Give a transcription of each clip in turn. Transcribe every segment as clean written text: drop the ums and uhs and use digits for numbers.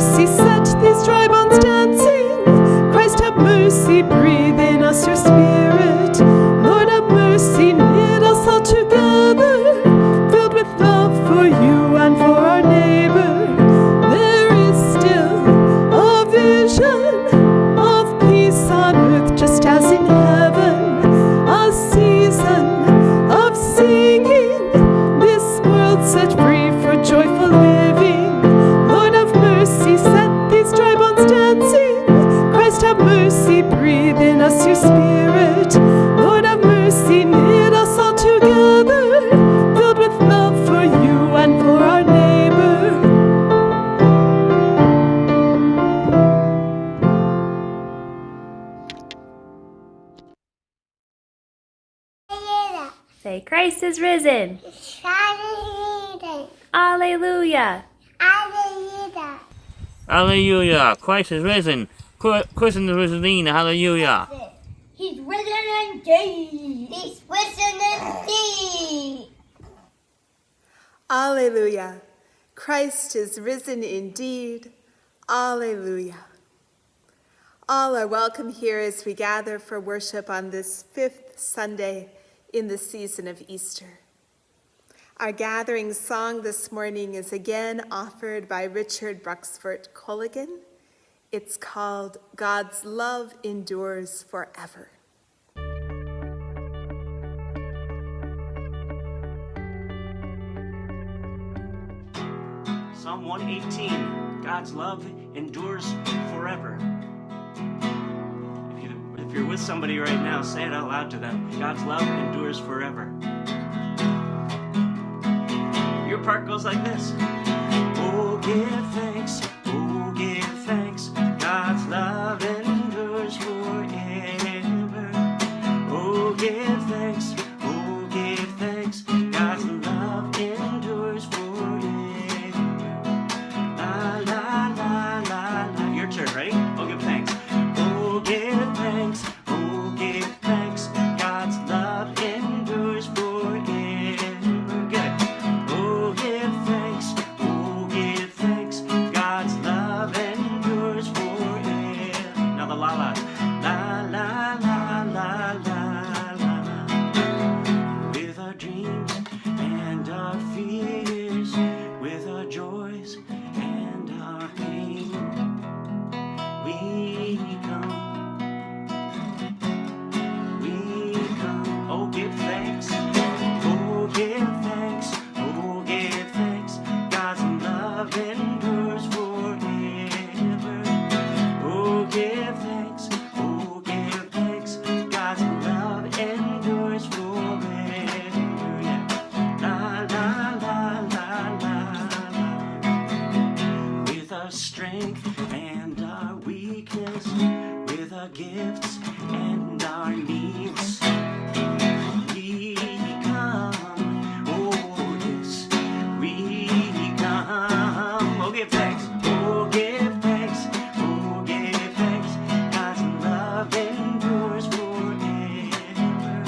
mercy, set these dry bones dancing. Christ have mercy, breathe in us your spirit. Lord have mercy, knit us all together, filled with love for you and for our neighbor. There is still a vision of peace on earth, just as in heaven, a season of singing, this world set free for joyful living. Lord have mercy, set these dry bones dancing. Christ have mercy, breathe in us your spirit. Lord have mercy, knit us all together, filled with love for you and for our neighbor. Say, Christ is risen. Alleluia. Hallelujah. Christ is risen. Christ is risen. Hallelujah. He's risen indeed. He's risen indeed. Alleluia. Christ is risen indeed. Alleluia. All are welcome here as we gather for worship on this 5th Sunday in the season of Easter. Our gathering song this morning is again offered by Richard Bruxford Culligan. It's called God's Love Endures Forever. Psalm 118, God's love endures forever. If you're with somebody right now, say it out loud to them. God's love endures forever. Your part goes like this. Oh, give thanks, God's love endures forever. Oh, give thanks, God's love endures forever. La, la, la, la, la. Your turn, ready? Oh, give thanks. Oh, give thanks, God's love endures forever. Good. Oh, give thanks, God's love endures forever. Now the la la. La la la la la la. With our dreams and our fears, with our joys and our pain, we come. Oh, give thanks. Oh, give thanks. Oh, give thanks. God's love endures forever. Oh, give thanks. Oh, give thanks. God's love endures forever. Yeah. La, la, la, la, la, la. With our strength and our weakness, with our gifts and our needs, we come. Oh, yes, we come. Oh, give thanks. Oh, give thanks. Oh, give thanks. God's love endures forever.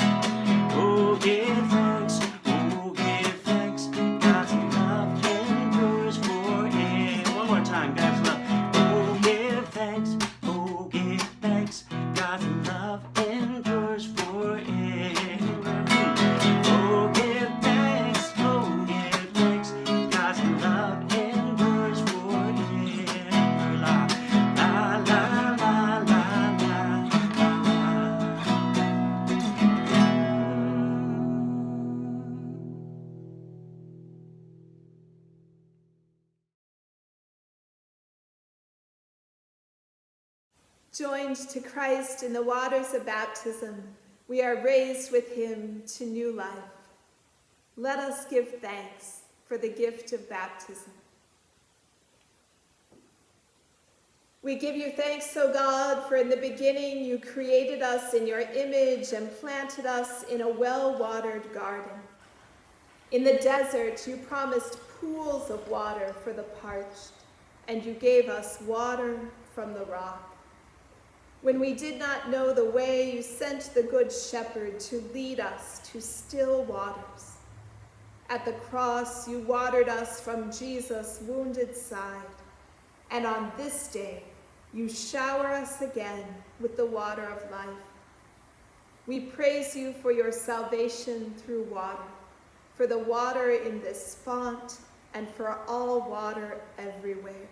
Oh, give thanks. Oh, give thanks. God's love endures forever. One more time, God's love. Oh, give thanks. Oh, give thanks. God's love endures forever. Oh, give thanks. Oh, give thanks. God's love endures forever. La, la, la, la, la, la, la. Joined to Christ in the waters of baptism, we are raised with him to new life. Let us give thanks for the gift of baptism. We give you thanks, O God, for in the beginning you created us in your image and planted us in a well-watered garden. In the desert, you promised pools of water for the parched, and you gave us water from the rock. When we did not know the way, you sent the Good Shepherd to lead us to still waters. At the cross, you watered us from Jesus' wounded side, And on this day, you shower us again with the water of life. We praise you for your salvation through water, for the water in this font, and for all water everywhere.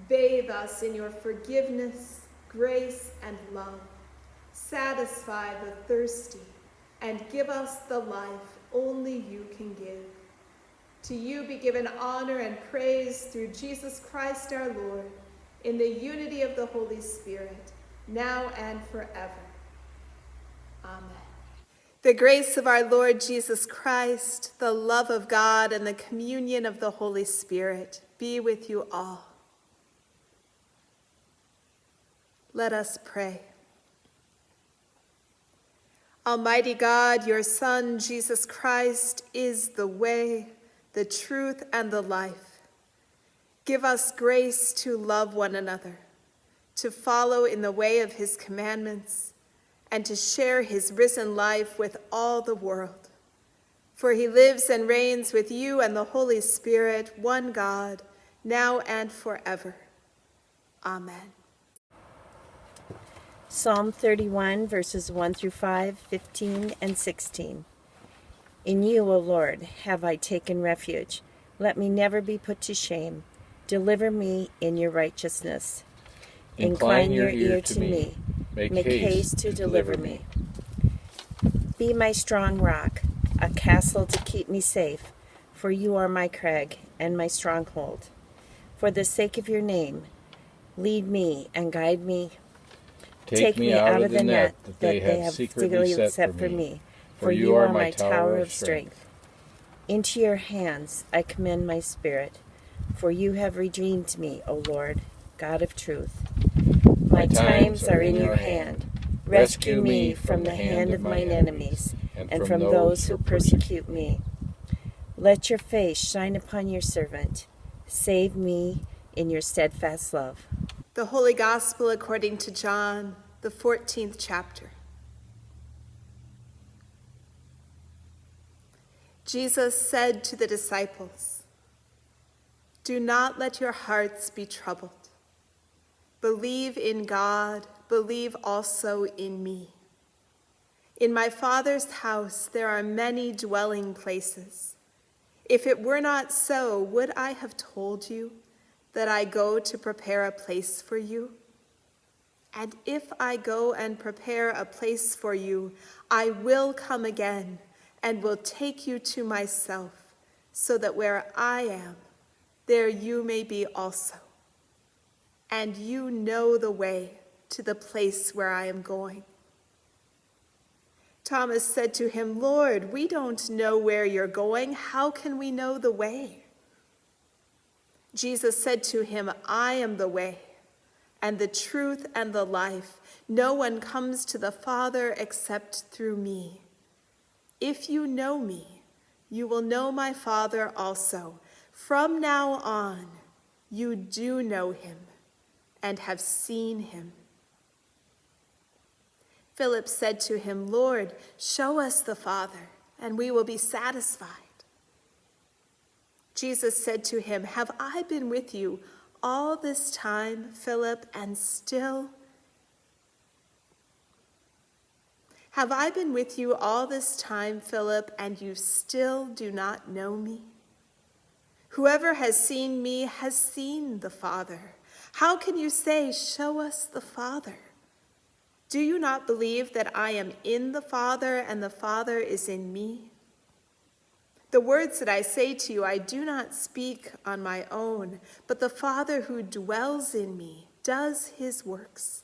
Bathe us in your forgiveness, grace, and love. Satisfy the thirsty, and give us the life only you can give. To you be given honor and praise through Jesus Christ our Lord, in the unity of the Holy Spirit, now and forever. Amen. The grace of our Lord Jesus Christ, the love of God, and the communion of the Holy Spirit be with you all. Let us pray. Almighty God, your Son, Jesus Christ, is the way, the truth, and the life. Give us grace to love one another, to follow in the way of his commandments, and to share his risen life with all the world. For he lives and reigns with you and the Holy Spirit, one God, now and forever. Amen. Psalm 31, verses 1 through 5, 15, and 16. In you, O Lord, have I taken refuge. Let me never be put to shame. Deliver me in your righteousness. Incline your ear to me. Make haste to deliver me. Be my strong rock, a castle to keep me safe, for you are my crag and my stronghold. For the sake of your name, lead me and guide me. Take me out of the net that they have secretly set for me, for you are my tower of strength. Into your hands I commend my spirit, for you have redeemed me, O Lord, God of truth. My times are in your hand. Rescue me from the hand of mine enemies and from those who persecute me. Let your face shine upon your servant. Save me in your steadfast love. The Holy Gospel according to John, the 14th chapter. Jesus said to the disciples, "Do not let your hearts be troubled. Believe in God, believe also in me. In my Father's house there are many dwelling places. If it were not so, would I have told you that I go to prepare a place for you? And if I go and prepare a place for you, I will come again and will take you to myself, so that where I am, there you may be also. And you know the way to the place where I am going." Thomas said to him, "Lord, we don't know where you're going. How can we know the way?" Jesus said to him, "I am the way, and the truth, and the life. No one comes to the Father except through me. If you know me, you will know my Father also. From now on, you do know him and have seen him." Philip said to him, "Lord, show us the Father, and we will be satisfied." Jesus said to him, "Have I been with you all this time, Philip, and still? Have I been with you all this time, Philip, and you still do not know me? Whoever has seen me has seen the Father. How can you say, 'Show us the Father'? Do you not believe that I am in the Father and the Father is in me? The words that I say to you, I do not speak on my own, but the Father who dwells in me does his works.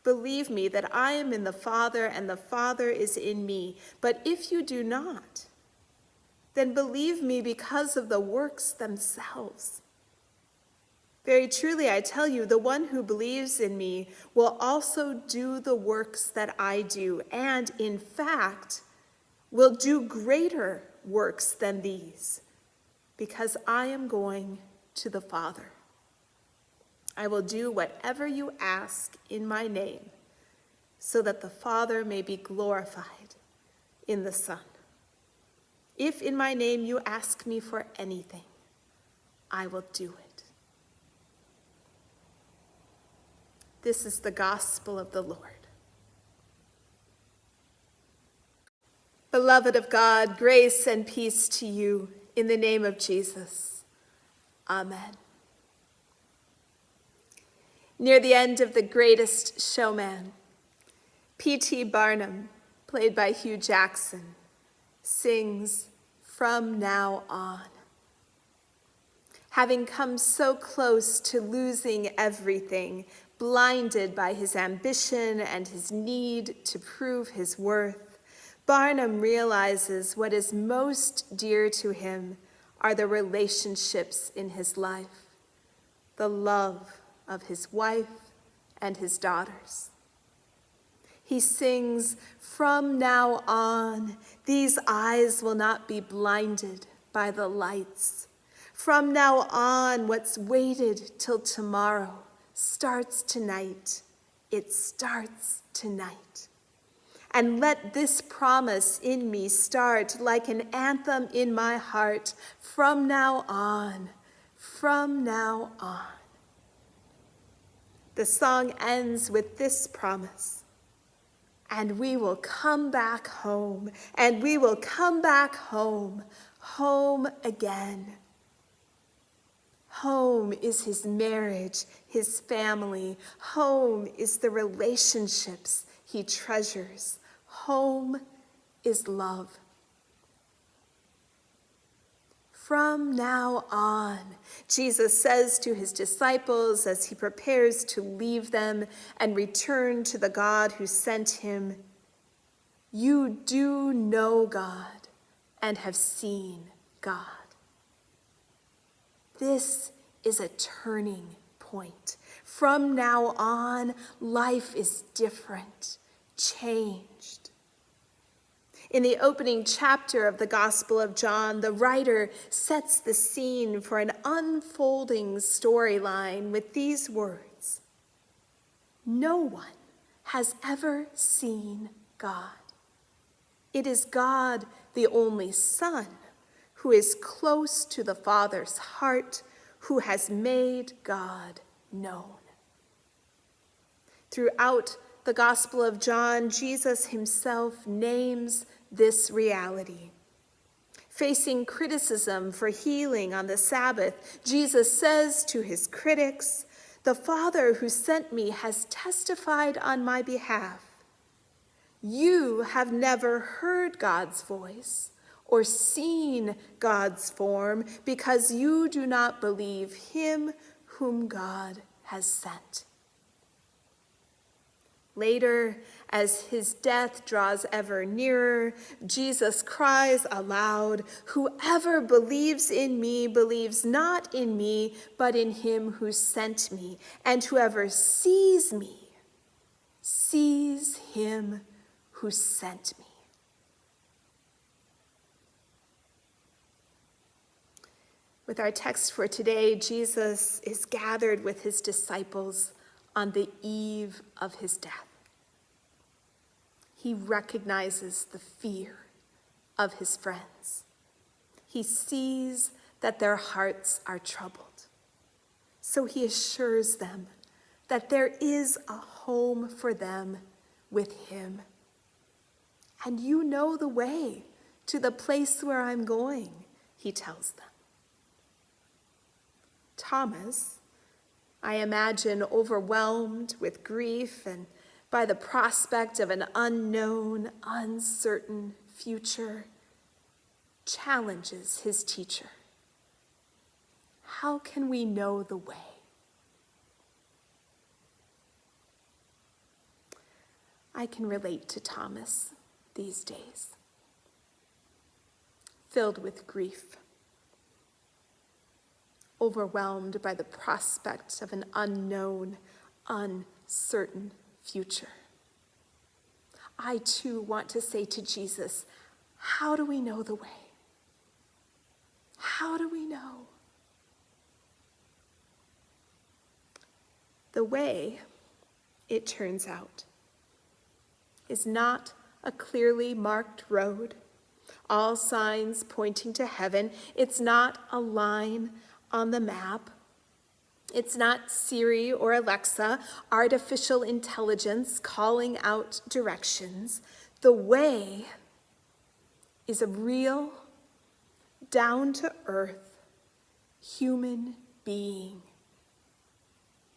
Believe me that I am in the Father and the Father is in me. But if you do not, then believe me because of the works themselves. Very truly, I tell you, the one who believes in me will also do the works that I do, and in fact, will do greater works than these, because I am going to the Father. I will do whatever you ask in my name, so that the Father may be glorified in the Son. If in my name you ask me for anything, I will do it." This is the gospel of the Lord. Beloved of God, grace and peace to you in the name of Jesus. Amen. Near the end of The Greatest Showman, P.T. Barnum, played by Hugh Jackson, sings, "From Now On." Having come so close to losing everything, blinded by his ambition and his need to prove his worth, Barnum realizes what is most dear to him are the relationships in his life, the love of his wife and his daughters. He sings, "From now on, these eyes will not be blinded by the lights. From now on, what's waited till tomorrow starts tonight. It starts tonight. And let this promise in me start like an anthem in my heart. From now on, from now on." The song ends with this promise: "And we will come back home, and we will come back home, home again." Home is his marriage, his family. Home is the relationships he treasures. Home is love. From now on, Jesus says to his disciples as he prepares to leave them and return to the God who sent him, "You do know God and have seen God." This is a turning point. From now on, life is different, changed. In the opening chapter of the Gospel of John, the writer sets the scene for an unfolding storyline with these words: "No one has ever seen God. It is God, the only Son, who is close to the Father's heart, who has made God known." Throughout the Gospel of John, Jesus himself names this reality. Facing criticism for healing on the Sabbath, Jesus says to his critics, "The Father who sent me has testified on my behalf. You have never heard God's voice or seen God's form because you do not believe him whom God has sent." Later, as his death draws ever nearer, Jesus cries aloud, "Whoever believes in me believes not in me, but in him who sent me. And whoever sees me sees him who sent me." With our text for today, Jesus is gathered with his disciples on the eve of his death. He recognizes the fear of his friends. He sees that their hearts are troubled. So he assures them that there is a home for them with him. "And you know the way to the place where I'm going," he tells them. Thomas, I imagine overwhelmed with grief and by the prospect of an unknown, uncertain future, challenges his teacher. How can we know the way? I can relate to Thomas these days, filled with grief, overwhelmed by the prospect of an unknown, uncertain future. I too want to say to Jesus, how do we know the way? How do we know? The way, it turns out, is not a clearly marked road, all signs pointing to heaven. It's not a line on the map. It's not Siri or Alexa, artificial intelligence calling out directions. The way is a real, down-to-earth human being.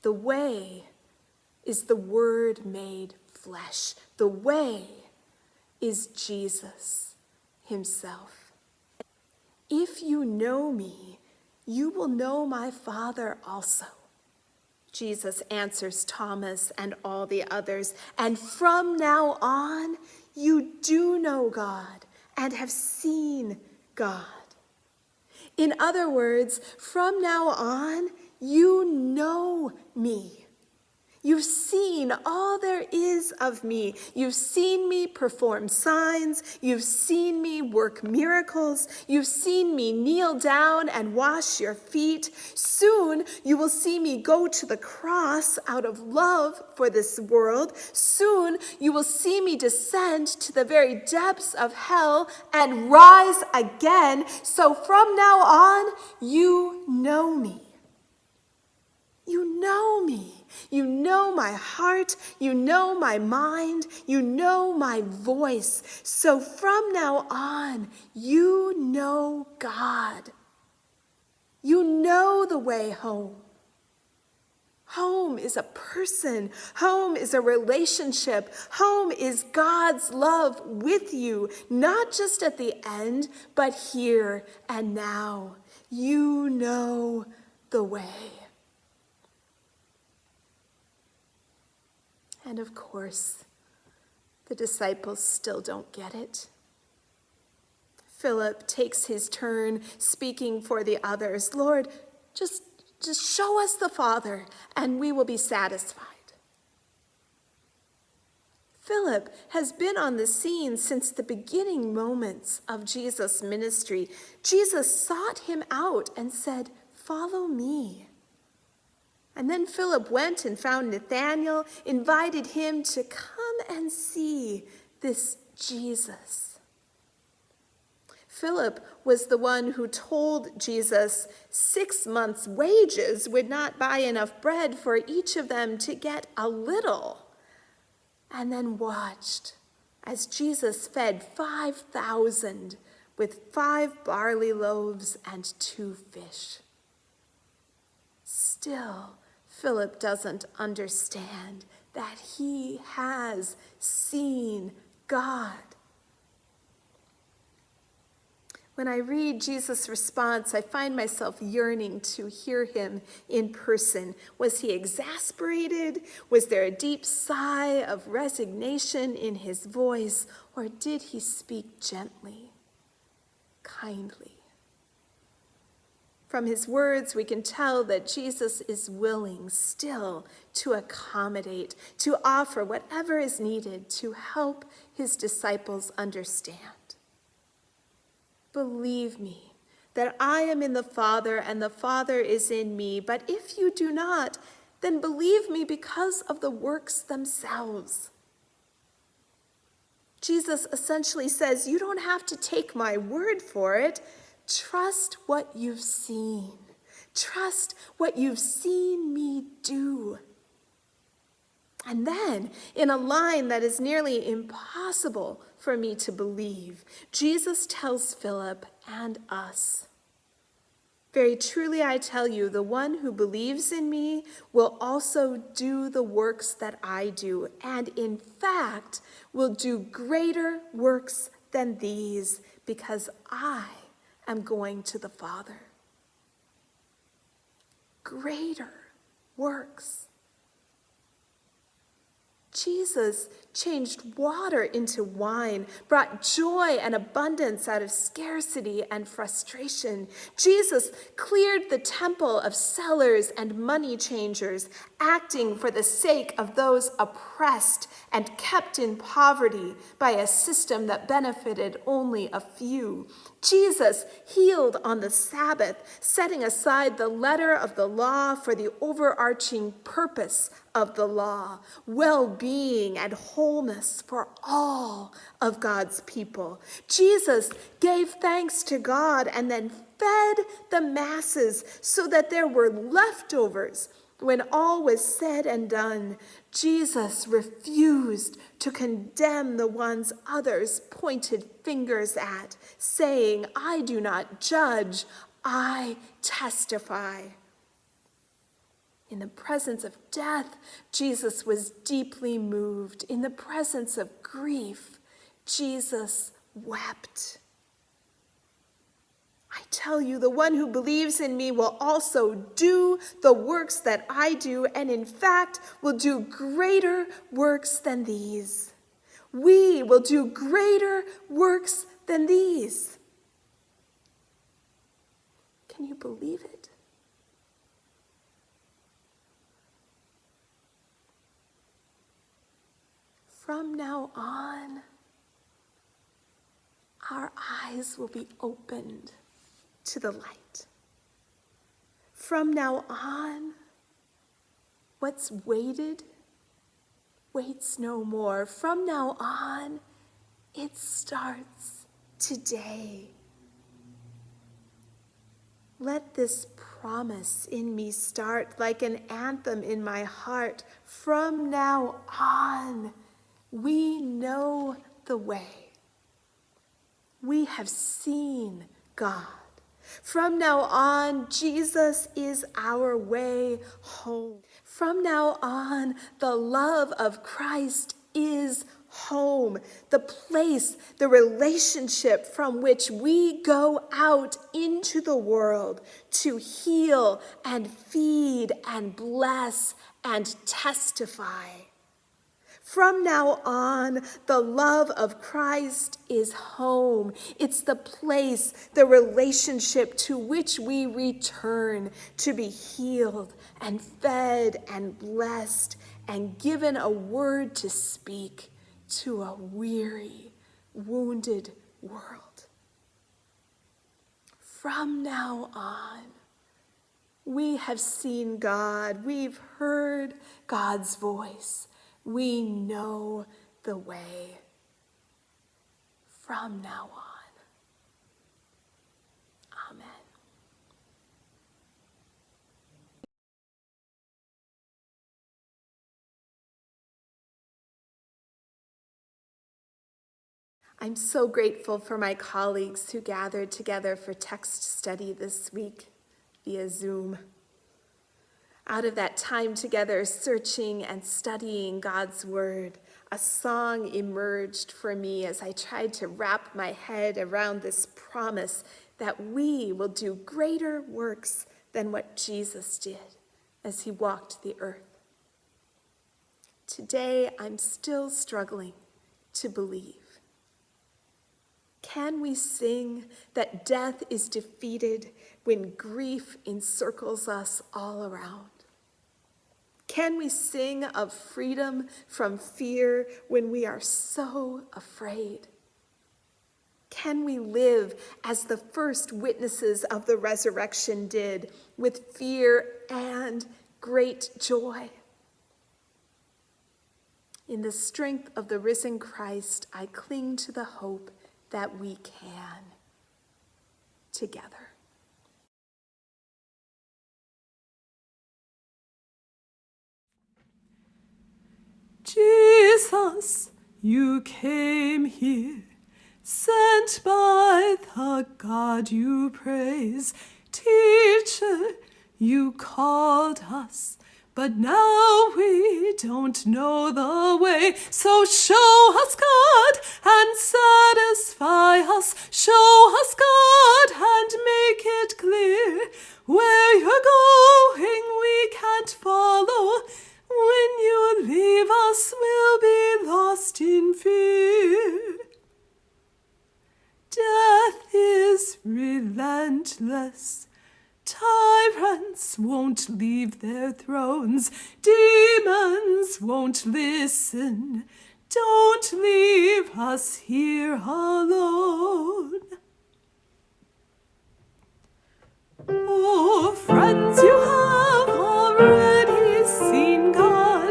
The way is the Word made flesh. The way is Jesus himself. If you know me, you will know my Father also. Jesus answers Thomas and all the others, and from now on, you do know God and have seen God. In other words, from now on, you know me. You've seen all there is of me. You've seen me perform signs. You've seen me work miracles. You've seen me kneel down and wash your feet. Soon you will see me go to the cross out of love for this world. Soon you will see me descend to the very depths of hell and rise again. So from now on, you know me. You know me. You know my heart. You know my mind. You know my voice. So from now on, you know God. You know the way home. Home is a person. Home is a relationship. Home is God's love with you, not just at the end, but here and now. You know the way. And of course, the disciples still don't get it. Philip takes his turn speaking for the others. Lord, just show us the Father and we will be satisfied. Philip has been on the scene since the beginning moments of Jesus' ministry. Jesus sought him out and said, "Follow me." And then Philip went and found Nathanael, invited him to come and see this Jesus. Philip was the one who told Jesus 6 months' wages would not buy enough bread for each of them to get a little, and then watched as Jesus fed 5,000 with 5 barley loaves and 2 fish. Still, Philip doesn't understand that he has seen God. When I read Jesus' response, I find myself yearning to hear him in person. Was he exasperated? Was there a deep sigh of resignation in his voice? Or did he speak gently, kindly? From his words, we can tell that Jesus is willing still to accommodate, to offer whatever is needed to help his disciples understand. Believe me that I am in the Father and the Father is in me, but if you do not, then believe me because of the works themselves. Jesus essentially says, you don't have to take my word for it. Trust what you've seen. Trust what you've seen me do. And then, in a line that is nearly impossible for me to believe, Jesus tells Philip and us, "Very truly I tell you, the one who believes in me will also do the works that I do, and in fact will do greater works than these, because I am going to the Father." Greater works. Jesus changed water into wine, brought joy and abundance out of scarcity and frustration. Jesus cleared the temple of sellers and money changers, acting for the sake of those oppressed and kept in poverty by a system that benefited only a few. Jesus healed on the Sabbath, setting aside the letter of the law for the overarching purpose of the law, well-being and wholeness for all of God's people. Jesus gave thanks to God and then fed the masses so that there were leftovers. When all was said and done, Jesus refused to condemn the ones others pointed fingers at, saying, "I do not judge, I testify." In the presence of death, Jesus was deeply moved. In the presence of grief, Jesus wept. I tell you, the one who believes in me will also do the works that I do, and in fact will do greater works than these. We will do greater works than these. Can you believe it? From now on, our eyes will be opened to the light. From now on, what's waited waits no more. From now on, it starts today. Let this promise in me start like an anthem in my heart. From now on, we know the way. We have seen God. From now on, Jesus is our way home. From now on, the love of Christ is home, the place, the relationship from which we go out into the world to heal and feed and bless and testify. From now on, the love of Christ is home. It's the place, the relationship to which we return to be healed and fed and blessed and given a word to speak to a weary, wounded world. From now on, we have seen God. We've heard God's voice. We know the way. From now on. Amen. I'm so grateful for my colleagues who gathered together for text study this week via Zoom. Out of that time together, searching and studying God's word, a song emerged for me as I tried to wrap my head around this promise that we will do greater works than what Jesus did as he walked the earth. Today, I'm still struggling to believe. Can we sing that death is defeated when grief encircles us all around? Can we sing of freedom from fear when we are so afraid? Can we live as the first witnesses of the resurrection did, with fear and great joy? In the strength of the risen Christ, I cling to the hope that we can together. Jesus, you came here, sent by the God you praise. Teacher, you called us, but now we don't know the way. So show us God and satisfy us. Show us God and make it clear. Where you're going, we can't follow. When you leave us, we'll be lost in fear. Death is relentless. Tyrants won't leave their thrones. Demons won't listen. Don't leave us here alone. Oh, friends, you have already seen God.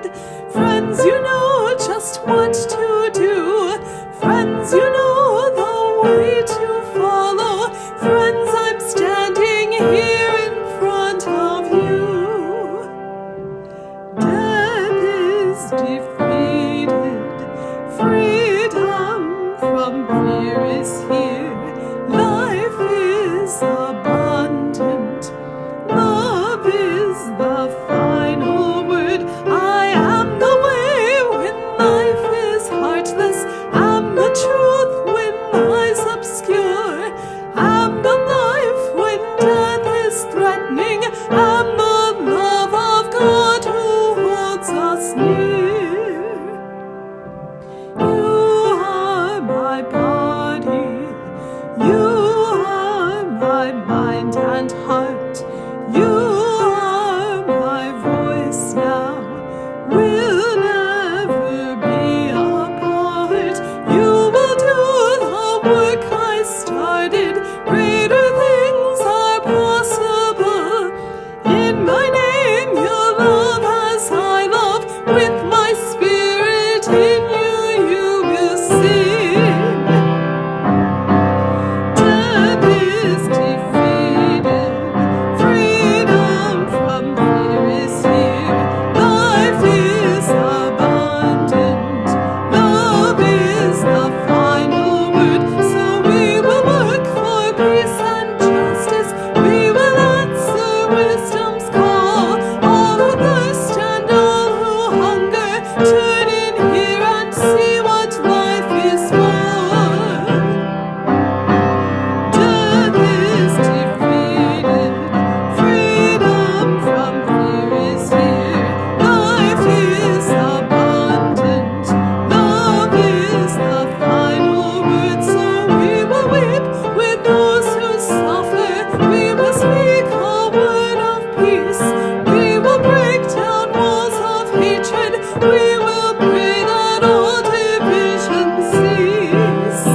defeated. Freedom from fear is here. Life is abundant. Love is the final word. I am the way when life is heartless. I'm the truth when lies obscure. I'm the life when death is threatening. I'm the love of God who holds us near. You are my body. You are my mind and heart. You are my voice now. We'll never be apart. You will do the work I started. Greater things are possible. In my name, your love as I love. With my spirit in you, you will sing. Death is defeated. Freedom from fear is here. Life is abundant. Love is the final word. So we will work for peace and justice. We will answer wisdom's call. All who thirst and all who hunger, turn in here and see what life is for. Death is defeated. Freedom from fear is here. Life is abundant. Love is the final word. So we will weep with those who suffer. We will speak a word of peace. We will break down walls of hatred. We will pray that all division cease.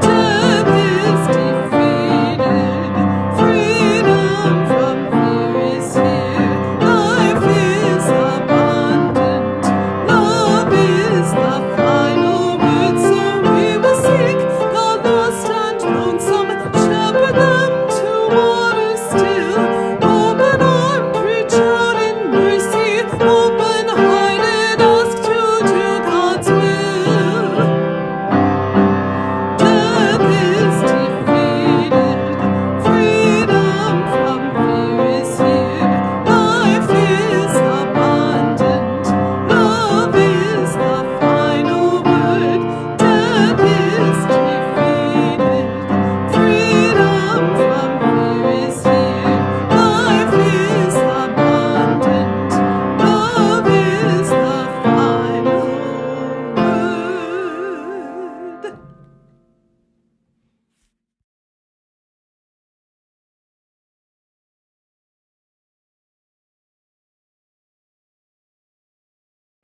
Death is defeated. Freedom from fear is here. Life is abundant. Love is the final word. So we will seek the lost and lonesome. Shepherd them to water still. Open armed, reach out in mercy. Open hearted, ask to do God's will. Death is defeated. Freedom from fear is here. Life is abundant. Love is the final word. Death is defeated. Freedom from fear is here. Life is abundant. Love is the final word.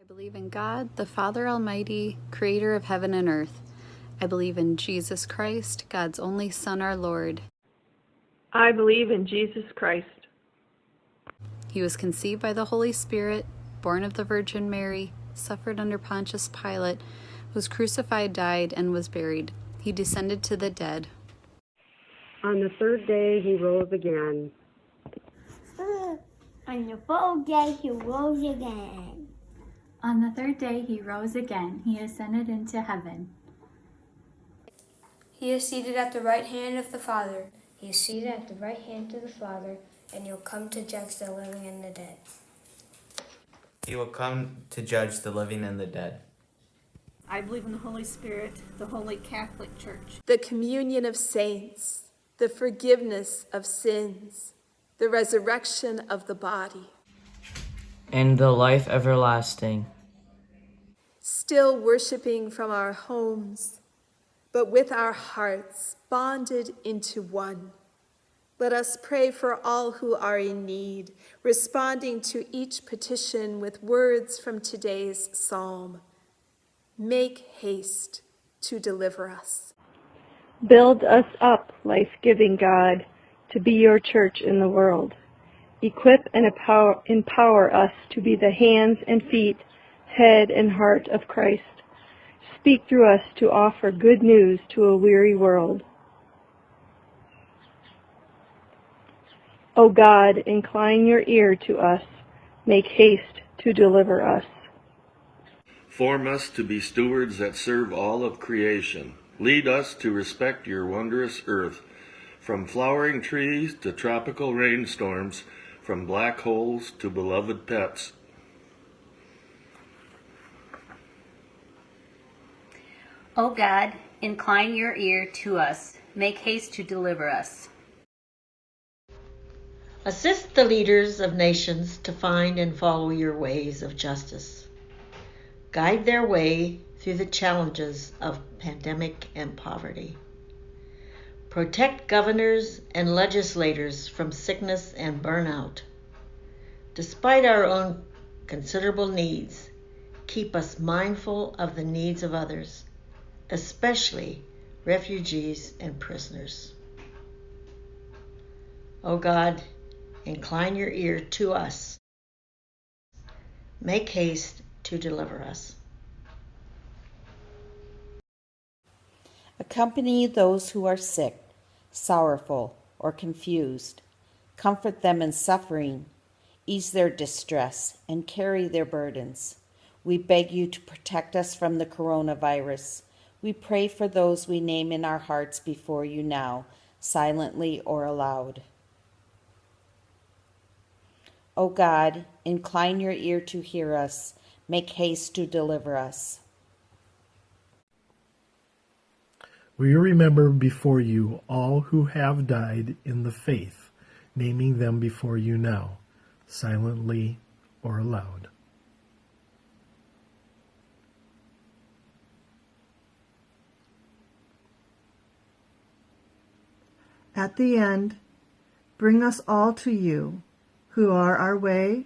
I believe in God, the Father Almighty, creator of heaven and earth. I believe in Jesus Christ, God's only Son, our Lord. I believe in Jesus Christ. He was conceived by the Holy Spirit, born of the Virgin Mary, suffered under Pontius Pilate, was crucified, died, and was buried. He descended to the dead. On the third day he rose again. On the fourth day he rose again. On the third day he rose again. He ascended into heaven. He is seated at the right hand of the Father. He is seated at the right hand of the Father, and he'll come to judge the living and the dead. He will come to judge the living and the dead. I believe in the Holy Spirit, the Holy Catholic Church, the communion of saints, the forgiveness of sins, the resurrection of the body, and the life everlasting. Still worshiping from our homes, but with our hearts bonded into one. Let us pray for all who are in need, responding to each petition with words from today's psalm. Make haste to deliver us. Build us up, life-giving God, to be your church in the world. Equip and empower us to be the hands and feet, head and heart of Christ. Speak through us to offer good news to a weary world. O God, incline your ear to us. Make haste to deliver us. Form us to be stewards that serve all of creation. Lead us to respect your wondrous earth, from flowering trees to tropical rainstorms, from black holes to beloved pets. O God, incline your ear to us. Make haste to deliver us. Assist the leaders of nations to find and follow your ways of justice. Guide their way through the challenges of pandemic and poverty. Protect governors and legislators from sickness and burnout. Despite our own considerable needs, keep us mindful of the needs of others, especially refugees and prisoners. O God, incline your ear to us. Make haste to deliver us. Accompany those who are sick, sorrowful, or confused. Comfort them in suffering, ease their distress, and carry their burdens. We beg you to protect us from the coronavirus. We pray for those we name in our hearts before you now, silently or aloud. O God, incline your ear to hear us. Make haste to deliver us. We remember before you all who have died in the faith, naming them before you now, silently or aloud. At the end, bring us all to you, who are our way,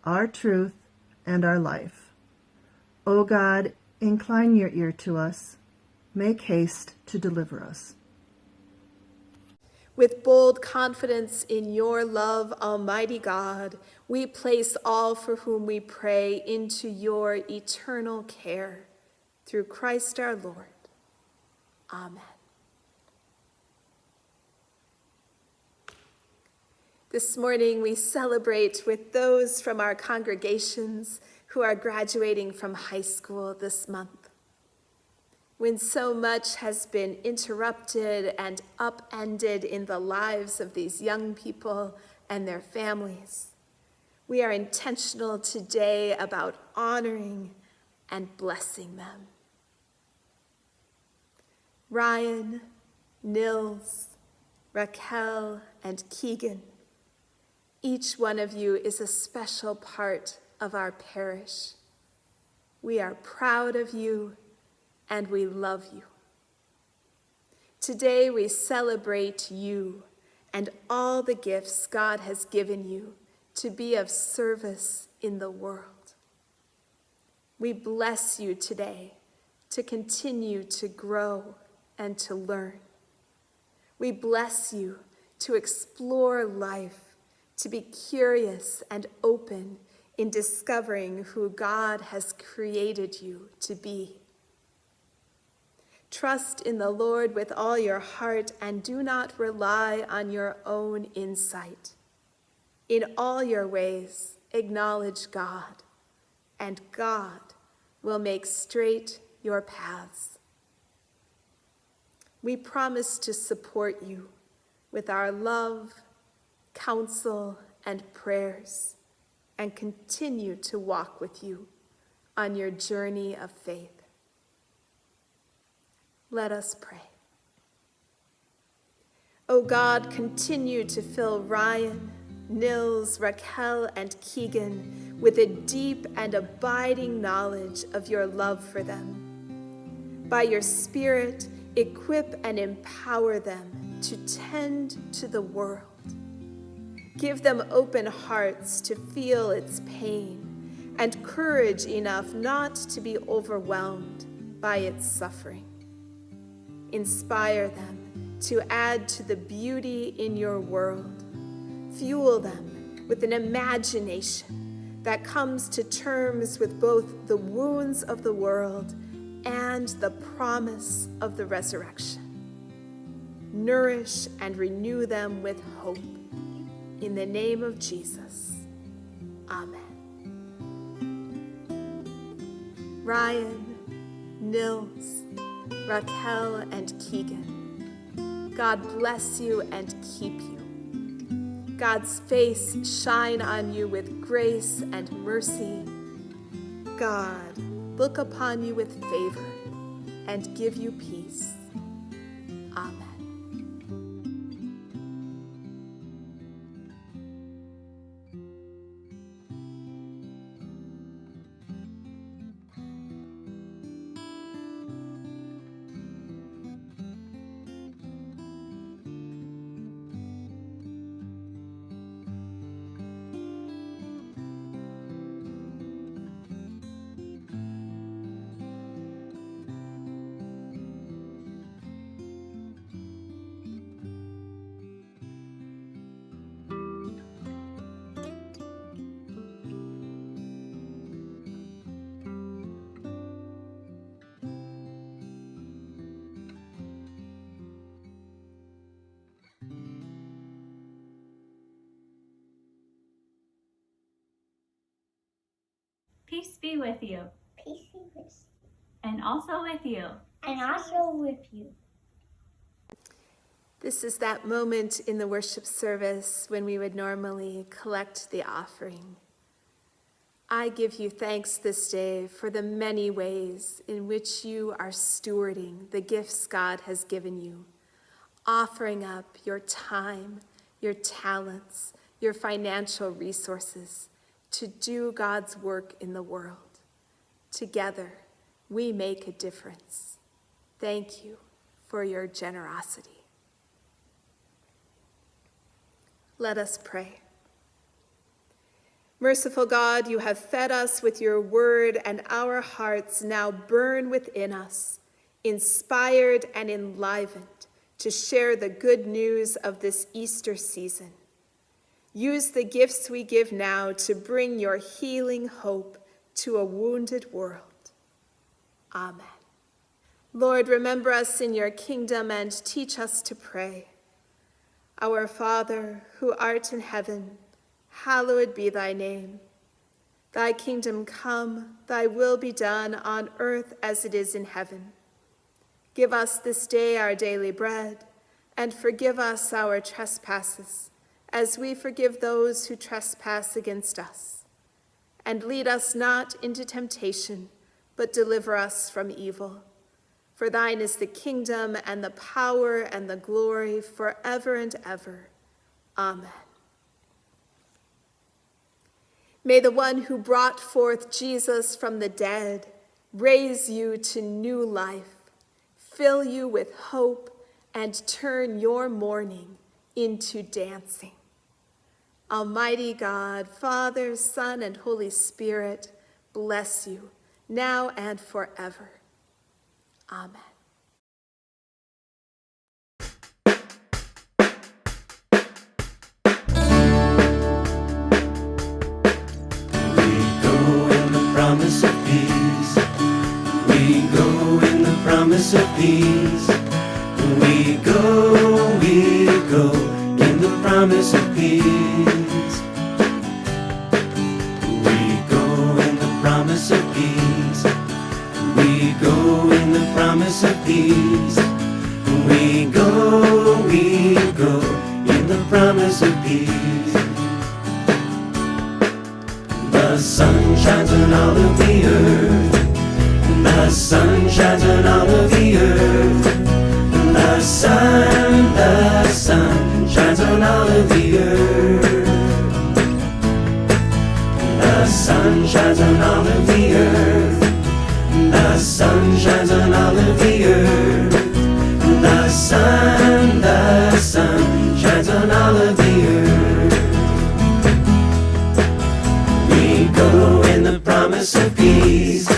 our truth, and our life. O God, incline your ear to us. Make haste to deliver us. With bold confidence in your love, Almighty God, we place all for whom we pray into your eternal care. Through Christ our Lord. Amen. This morning we celebrate with those from our congregations who are graduating from high school this month. When so much has been interrupted and upended in the lives of these young people and their families, we are intentional today about honoring and blessing them. Ryan, Nils, Raquel, and Keegan, each one of you is a special part of our parish. We are proud of you and we love you. Today we celebrate you and all the gifts God has given you to be of service in the world. We bless you today to continue to grow and to learn. We bless you to explore life, to be curious and open in discovering who God has created you to be. Trust in the Lord with all your heart and do not rely on your own insight. In all your ways, acknowledge God, and God will make straight your paths. We promise to support you with our love, counsel, and prayers, and continue to walk with you on your journey of faith. Let us pray. O God, continue to fill Ryan, Nils, Raquel, and Keegan with a deep and abiding knowledge of your love for them. By your Spirit, equip and empower them to tend to the world. Give them open hearts to feel its pain and courage enough not to be overwhelmed by its suffering. Inspire them to add to the beauty in your world. Fuel them with an imagination that comes to terms with both the wounds of the world and the promise of the resurrection. Nourish and renew them with hope. In the name of Jesus, amen. Ryan, Nils, Raquel, and Keegan. God bless you and keep you. God's face shine on you with grace and mercy. God look upon you with favor and give you peace. Amen. Peace be with you. Peace be with you. And also with you. And also with you. This is that moment in the worship service when we would normally collect the offering. I give you thanks this day for the many ways in which you are stewarding the gifts God has given you, offering up your time, your talents, your financial resources to do God's work in the world. Together, we make a difference. Thank you for your generosity. Let us pray. Merciful God, you have fed us with your word, and our hearts now burn within us, inspired and enlivened to share the good news of this Easter season. Use the gifts we give now to bring your healing hope to a wounded world. Amen. Lord, remember us in your kingdom and teach us to pray. Our Father, who art in heaven, hallowed be thy name. Thy kingdom come, thy will be done on earth as it is in heaven. Give us this day our daily bread, and forgive us our trespasses, as we forgive those who trespass against us. And lead us not into temptation, but deliver us from evil. For thine is the kingdom and the power and the glory forever and ever. Amen. May the one who brought forth Jesus from the dead raise you to new life, fill you with hope, and turn your mourning into dancing. Almighty God, Father, Son, and Holy Spirit, bless you now and forever. Amen. Promise of peace. We go in the promise of peace. We go in the promise of peace. We go in the promise of peace. We go in the promise of peace. We go in the promise of peace. The sun shines on all of the earth. The sun shines on all of the earth. The sun shines on all of the earth. The sun shines on all of the earth. The sun shines on all of the earth. The sun shines on all of the earth. We go in the promise of peace.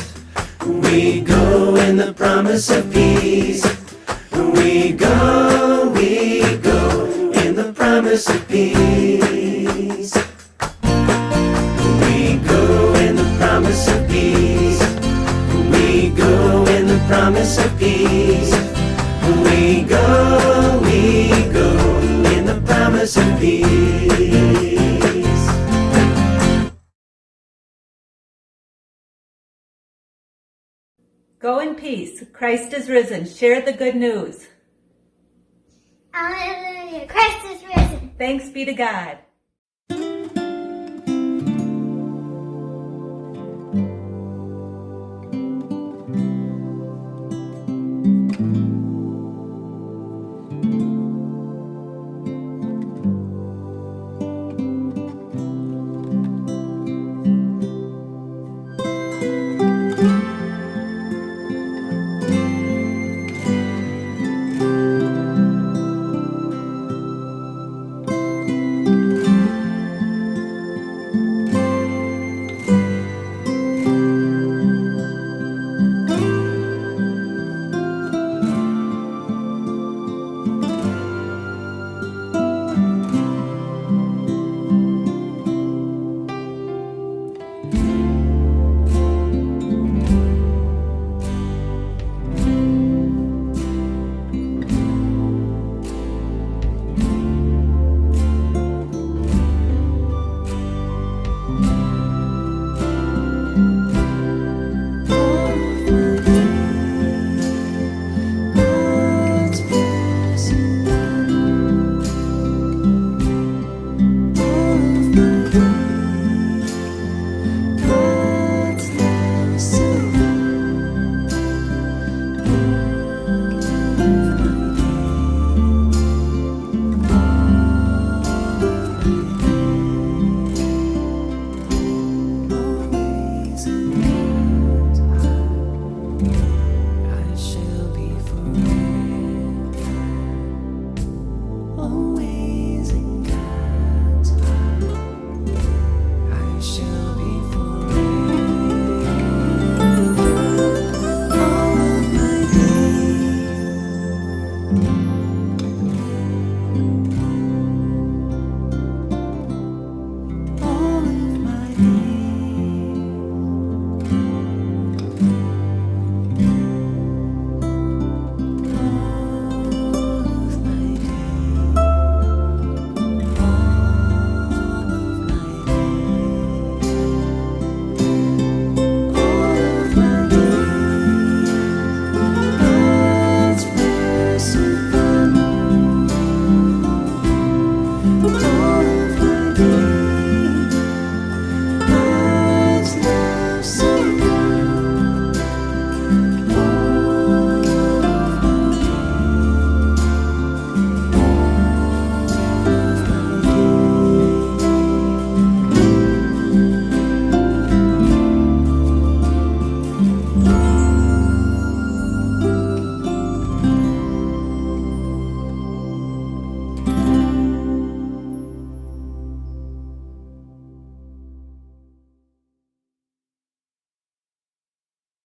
We go in the promise of peace. We go in the promise of peace. We go in the promise of peace. We go in the promise of peace. We go in the promise of peace. Go in peace. Christ is risen. Share the good news. Hallelujah. Christ is risen. Thanks be to God.